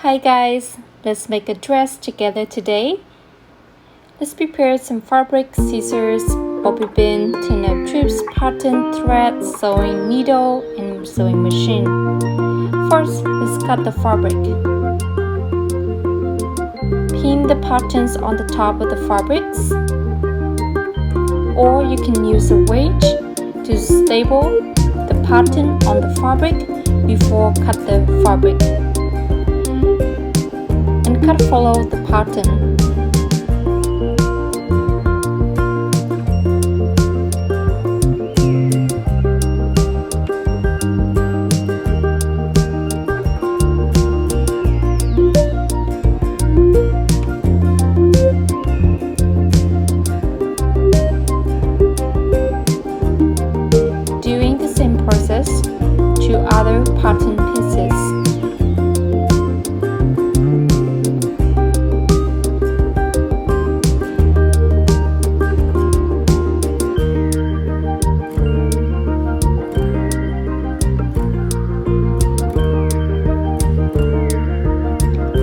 Hi guys, let's make a dress together today. Let's prepare some fabric, scissors, bobby pin, turn-up strips, pattern, thread, sewing needle, and sewing machine. First, let's cut the fabric. Pin the patterns on the top of the fabrics, or you can use a wedge to staple the pattern on the fabric before cut the fabric. And cut follow the pattern. Doing the same process to other pattern pieces.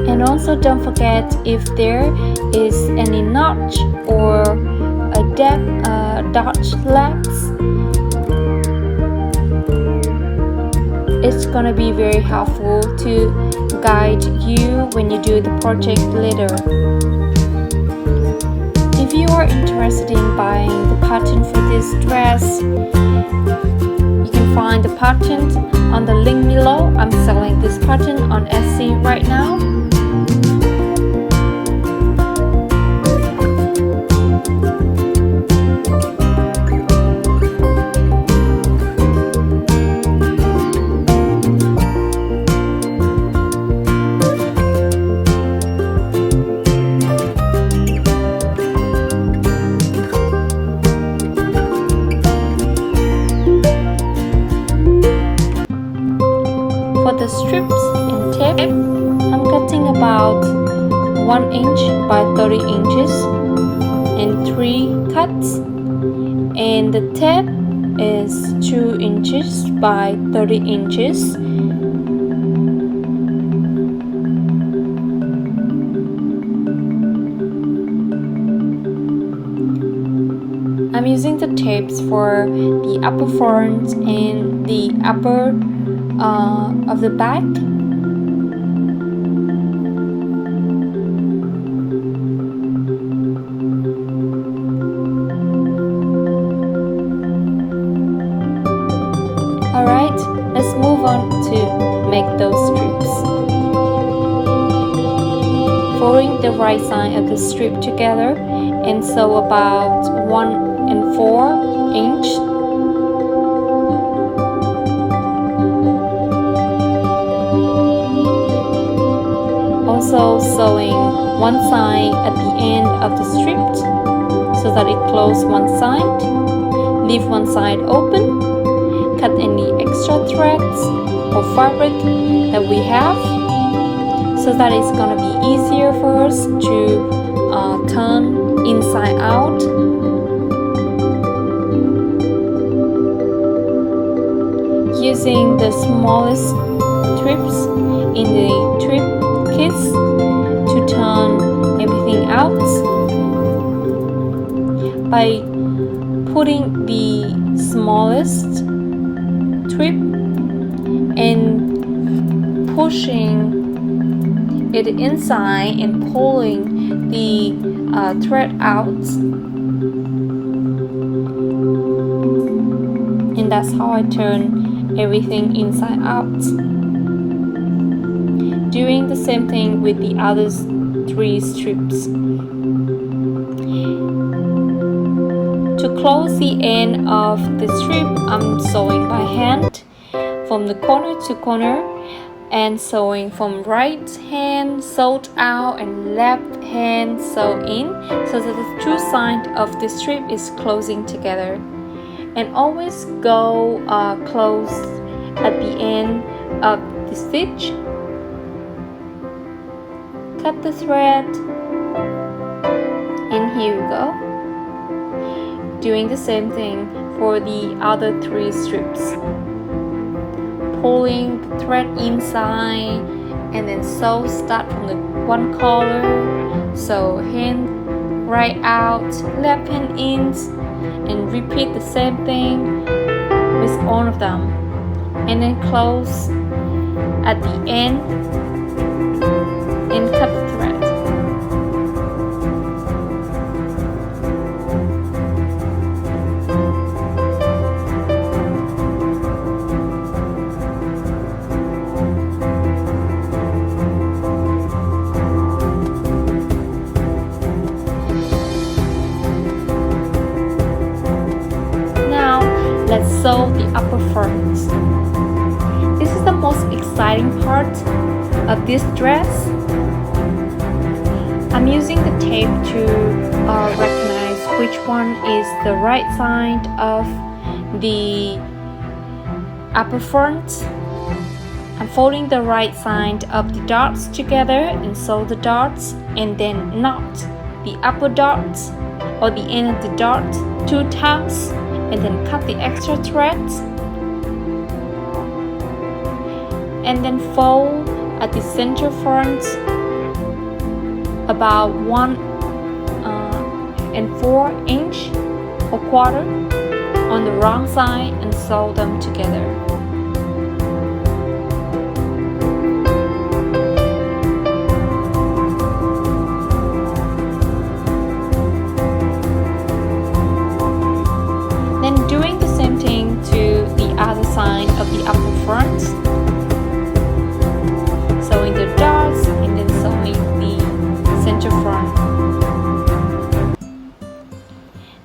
And also don't forget if there is any notch or a Dutch legs. It's gonna be very helpful to guide you when you do the project later. If you are interested in buying the pattern for this dress, you can find the pattern on the link below. I'm selling this pattern on Etsy right now. For the strips and tape, I'm cutting about 1 inch by 30 inches in 3 cuts, and the tape is 2 inches by 30 inches. I'm using the tapes for the upper front and the upper of the back. Alright, let's move on to make those strips. Folding the right side of the strip together and sew about 1 4 inch. Also sewing one side at the end of the strip so that it closes one side. Leave one side open. Cut any extra threads or fabric that we have so that it's gonna be easier for us to turn inside out. Using the smallest strips in the strip kits to turn everything out by putting the smallest strip and pushing it inside and pulling the thread out, and that's how I turn everything inside out. Doing the same thing with the other 3 strips. To close the end of the strip, I'm sewing by hand from the corner to corner and sewing from right hand sewed out and left hand sewed in so that the 2 sides of the strip is closing together. And always go close at the end of the stitch. Cut the thread, and here we go. Doing the same thing for the other 3 strips. Pulling the thread inside and then sew, start from the one color, sew hand right out, left hand in, and repeat the same thing with all of them, and then close at the end and cut the thread. Let's sew the upper front. This is the most exciting part of this dress. I'm using the tape to recognize which one is the right side of the upper front. I'm folding the right side of the dots together and sew the dots, and then knot the upper dot or the end of the dot 2 times, and then cut the extra threads, and then fold at the center front about 1 and 4 inch or quarter on the wrong side and sew them together. Doing the same thing to the other side of the upper front, sewing the dots and then sewing the center front.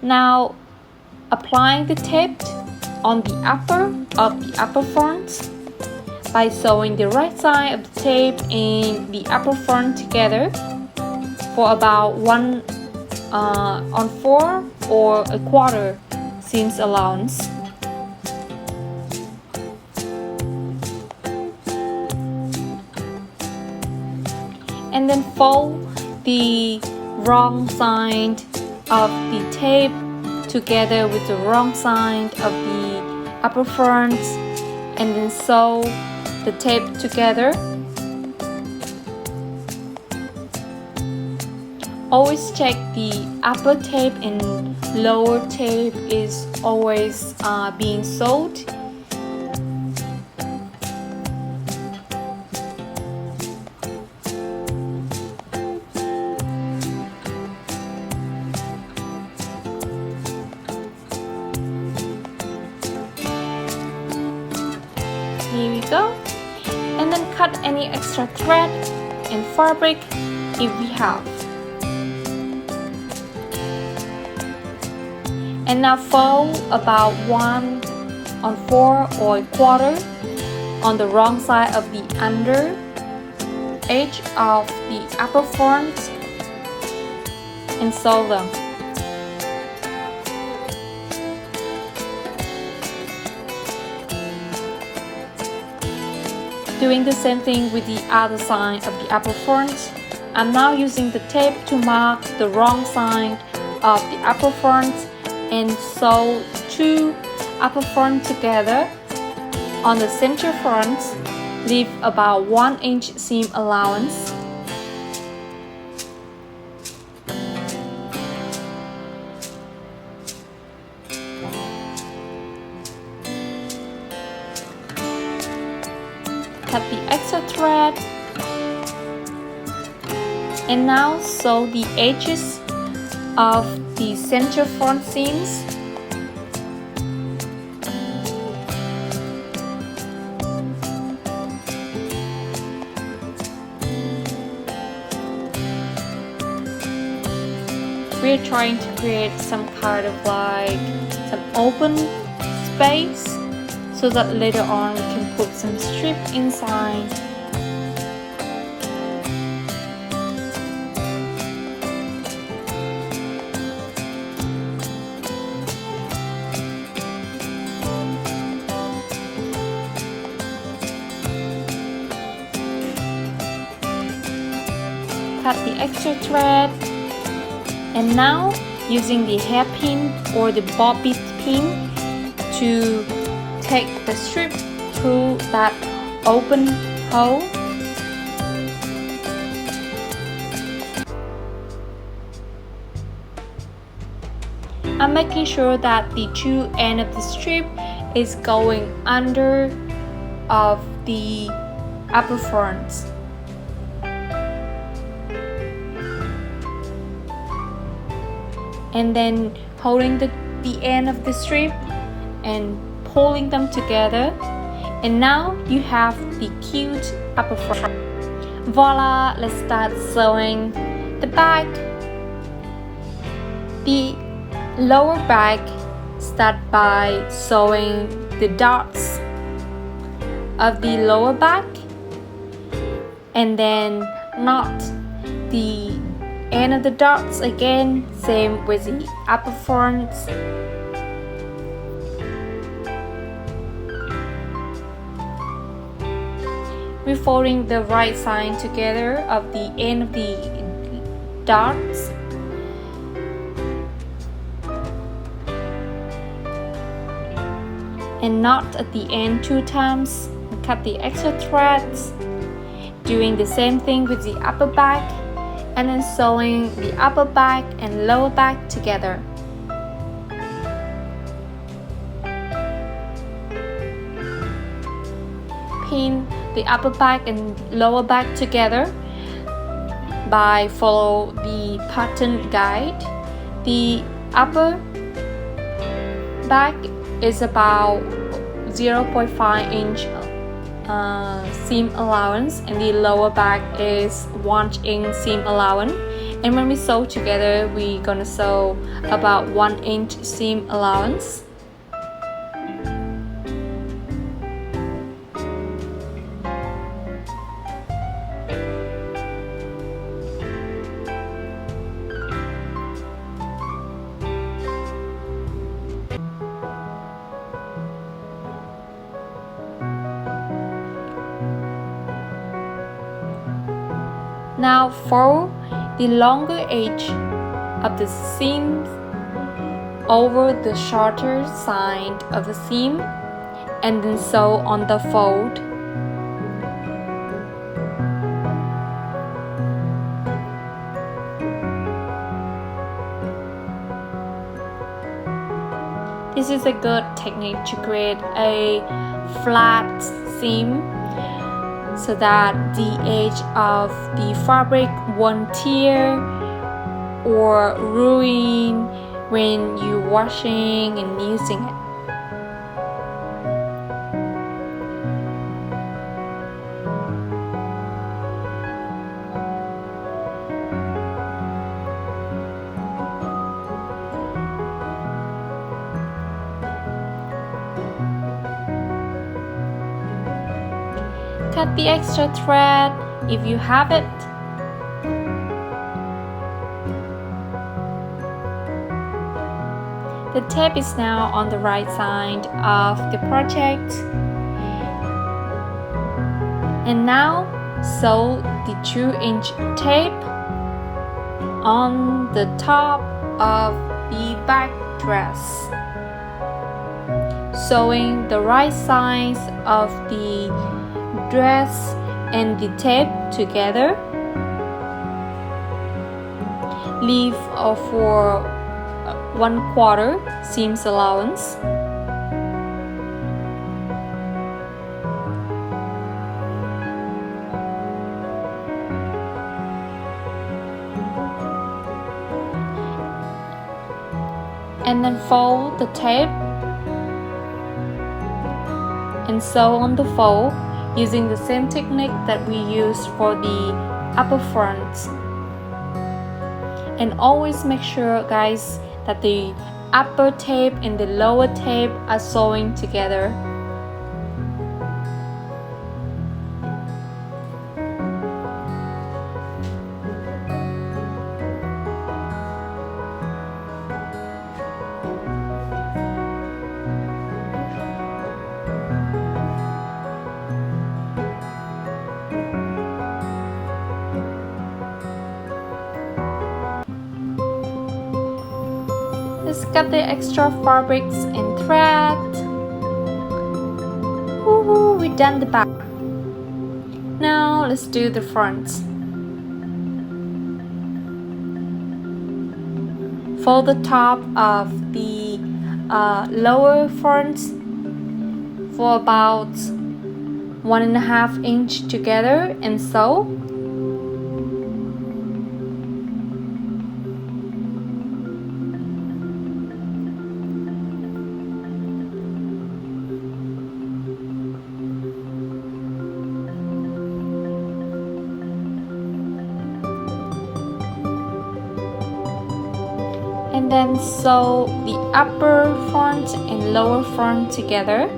Now applying the tape on the upper of the upper front by sewing the right side of the tape and the upper front together for about 1 on 4 or a quarter seams allowance. And then fold the wrong side of the tape together with the wrong side of the upper front, and then sew the tape together. Always check the upper tape and lower tape is always being sewed. Here we go. And then cut any extra thread and fabric if we have. And now fold about 1 on 4 or a quarter on the wrong side of the under edge of the upper front and sew them. Doing the same thing with the other side of the upper front. I'm now using the tape to mark the wrong side of the upper front and sew 2 upper front together. On the center front, leave about 1 inch seam allowance. Cut the extra thread and now sew the edges of the center front seams. We're trying to create some kind of like some open space so that later on we can put some strip inside. Cut the extra thread, and now using the hairpin or the bobby pin to take the strip through that open hole I'm making sure that the two ends of the strip is going under of the upper front. And then holding the end of the strip and pulling them together, and now you have the cute upper front. Voila, let's start sewing the back. The lower back, start by sewing the dots of the lower back and then knot the end of the dots again, same with the upper front. We're folding the right side together of the end of the dots. And knot at the end 2 times and cut the extra threads. Doing the same thing with the upper back and then sewing the upper back and lower back together. Pin the upper back and lower back together by follow the pattern guide. The upper back is about 0.5 inch seam allowance and the lower back is 1 inch seam allowance, and when we sew together we're gonna sew about 1 inch seam allowance. Now fold the longer edge of the seam over the shorter side of the seam and then sew on the fold. This is a good technique to create a flat seam so that the edge of the fabric won't tear or ruin when you're washing and using it. Cut the extra thread if you have it. The tape is now on the right side of the project. And now sew the 2-inch tape on the top of the back dress, sewing the right sides of the dress and the tape together. Leave for 1/4 seams allowance. And then fold the tape and sew on the fold using the same technique that we used for the upper front. And always make sure, guys, that the upper tape and the lower tape are sewing together. Let's cut the extra fabrics and thread. Woohoo, we're done the back. Now let's do the front. Fold the top of the lower front for about 1.5 inch together and sew. And then sew the upper front and lower front together.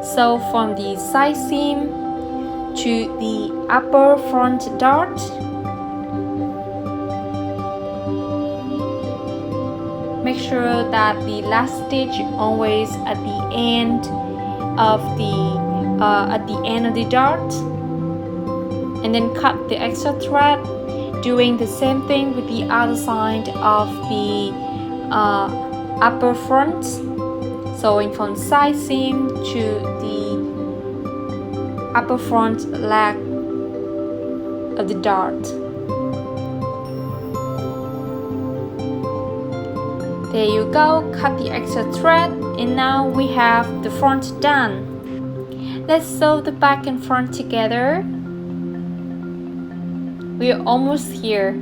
Sew from the side seam to the upper front dart. Make sure that the last stitch always at the end of the dart, and then cut the extra thread. Doing the same thing with the other side of the upper front, sewing from side seam to the upper front leg of the dart. There you go, cut the extra thread, and now we have the front done. Let's sew the back and front together. We are almost here.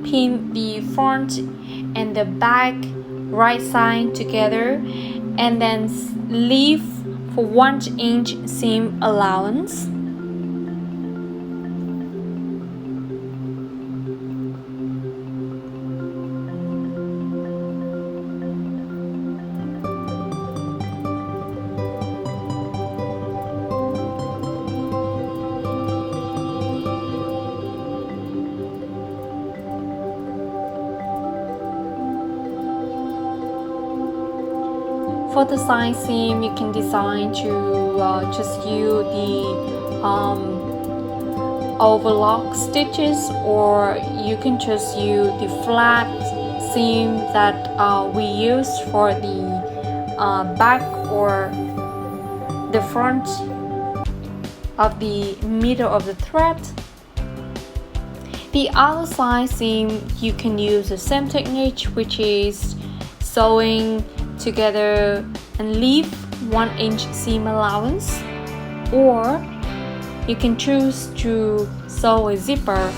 Pin the front and the back right side together, and then leave for 1 inch seam allowance. For the side seam, you can design to just use the overlock stitches, or you can just use the flat seam that we use for the back or the front of the middle of the thread. The other side seam, you can use the same technique, which is sewing together and leave 1 inch seam allowance, or you can choose to sew a zipper.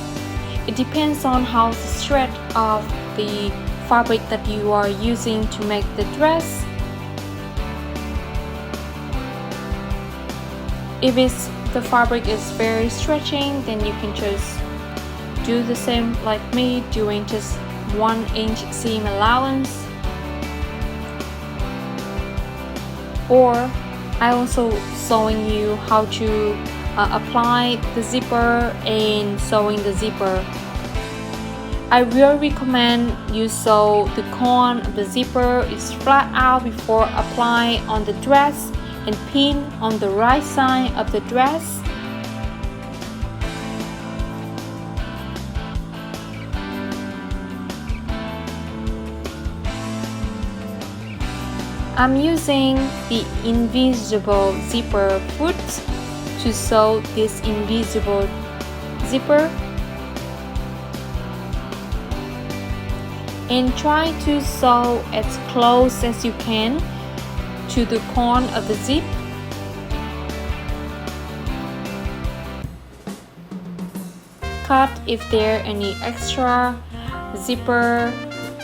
It depends on how the thread of the fabric that you are using to make the dress. If the fabric is very stretching, then you can just do the same like me, doing just 1 inch seam allowance. Or I also showing you how to apply the zipper and sewing the zipper. I really recommend you sew the corner of the zipper is flat out before applying on the dress, and pin on the right side of the dress. I'm using the invisible zipper foot to sew this invisible zipper, and try to sew as close as you can to the corner of the zip. Cut if there any extra zipper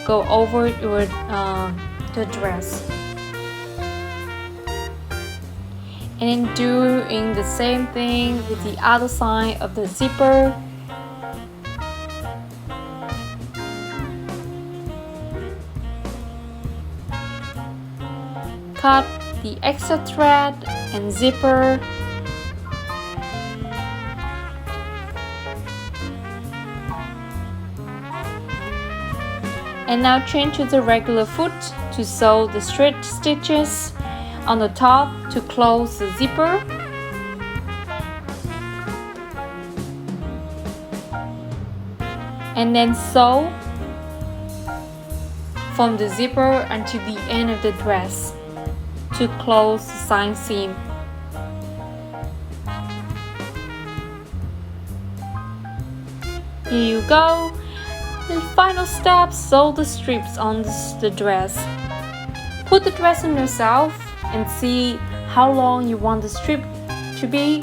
go over the dress. And then doing the same thing with the other side of the zipper. Cut the extra thread and zipper. And now change to the regular foot to sew the straight stitches on the top to close the zipper. And then sew from the zipper until the end of the dress to close the side seam. Here you go. The final step, sew the strips on the dress. Put the dress on yourself and see how long you want the strip to be.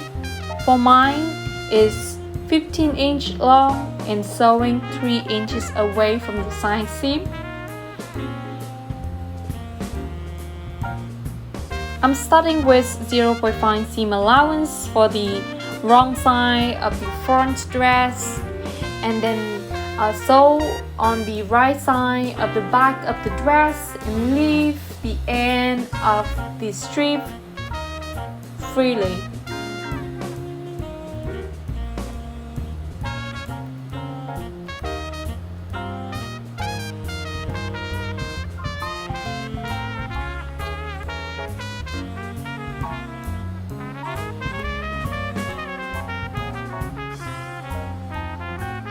For mine is 15 inches long and sewing 3 inches away from the side seam. I'm starting with 0.5 seam allowance for the wrong side of the front dress, and then sew on the right side of the back of the dress and leave the end of the strip freely.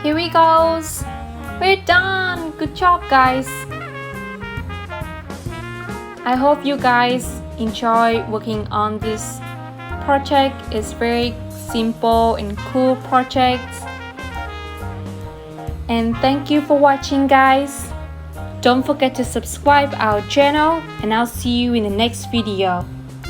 Here we go. We're done. Good job, guys. I hope you guys enjoy working on this project. It's very simple and cool project. And thank you for watching, guys. Don't forget to subscribe our channel, and I'll see you in the next video.